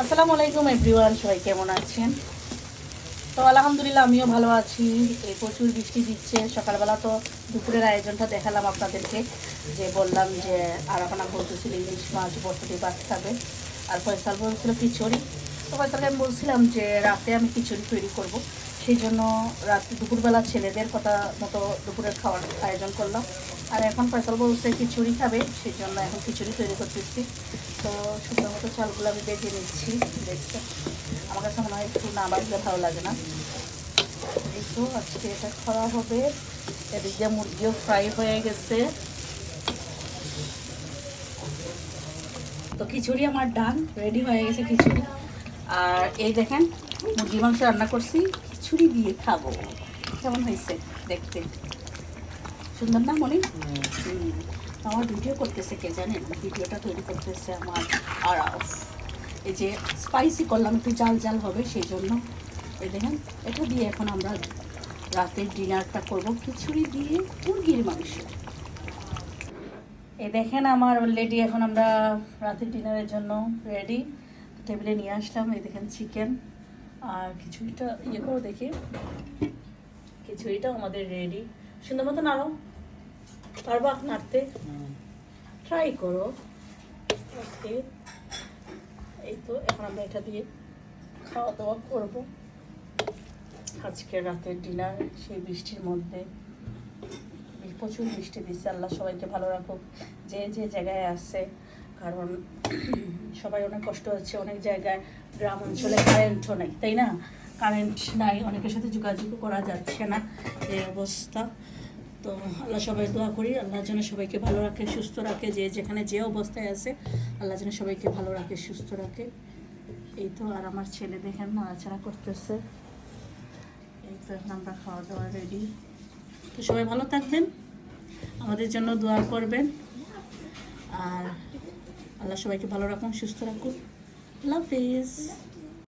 আসসালামু আলাইকুম এভরিওয়ান, সবাই কেমন আছেন? তো আলহামদুলিল্লাহ আমিও ভালো আছি। এই প্রচুর বৃষ্টি দিচ্ছে। সকালবেলা তো দুপুরের আয়োজনটা দেখালাম আপনাদেরকে, যে বললাম যে আরাফানা বলতেছিল ইলিশ মাছ বরফটি ভাত খাবে, আর ফয়সাল বলছিল খিচুড়ি। তো ফয়সালকে আমি বলছিলাম যে রাতে আমি খিচুড়ি তৈরি করব, সেই জন্য রাতে দুপুরবেলা ছেলেদের কথা মতো দুপুরের খাওয়ার আয়োজন করলাম। আর এখন ফয়সাল বলছে খিচুড়ি খাবে, সেই জন্য এখন খিচুড়ি তৈরি করতেছি। তো সুন্দর মতো চালগুলো আমি বেজে নিচ্ছি। দেখতে আমার কাছে মনে হয় একটু না বাজলে ভালো লাগে না। এই তো আজকে এটা খাওয়া হবে। এদিকে মুরগিও ফ্রাই হয়ে গেছে। তো খিচুড়ি আমার ডান রেডি হয়ে গেছে খিচুড়ি। আর এই দেখেন মুরগি মাংস রান্না করছি, খিচুড়ি দিয়ে খাবো। কেমন হয়েছে দেখতে? সুন্দর না মনে? আমার ভিডিও করতেছে কে জানেন? ভিডিওটা তৈরি করতেছে আমার আরাফ। এই যে স্পাইসি করলাম, একটু জাল জাল হবে সেই জন্য। এই দেখেন এটা দিয়ে এখন আমরা রাতের ডিনারটা করব খিচুড়ি দিয়ে মুরগির মাংস। এই দেখেন আমার অলরেডি এখন আমরা রাতের ডিনারের জন্য রেডি। টেবিলে নিয়ে আসলাম। এই দেখেন চিকেন আর খিচুড়িটা ইয়ে করো দেখি। খিচুড়িটাও আমাদের রেডি। সুন্দর মতো নাড়ো, পারবা নাড়তে? ট্রাই করো। ওকে, এই তো এখন আমরা এটা দিয়ে খাওয়া দাওয়া করবো আজকে রাতের ডিনার। সেই বৃষ্টির মধ্যে, প্রচুর বৃষ্টি দিচ্ছে। আল্লাহ সবাইকে ভালো রাখুক যে যে জায়গায় আছে, কারণ সবাই অনেক কষ্ট হচ্ছে। অনেক জায়গায় গ্রাম অঞ্চলে কারেন্টও নেই, তাই না? কারেন্ট নাই, অনেকের সাথে যোগাযোগও করা যাচ্ছে না, এই অবস্থা। তো আল্লাহ সবাই দোয়া করি আল্লাহ যেন সবাইকে ভালো রাখে, সুস্থ রাখে। যে যেখানে যে অবস্থায় আছে আল্লাহ যেন সবাইকে ভালো রাখে, সুস্থ রাখে। এই তো আর আমার ছেলে দেখেন নাড়াচাড়া করতেছে। এই তো আমরা খাওয়া দাওয়া রেডি। তো সবাই ভালো থাকবেন, আমাদের জন্য দোয়া করবেন, আর আল্লাহ সবাইকে ভালো রাখুন, সুস্থ রাখুন। আল্লাহ হাফিজ।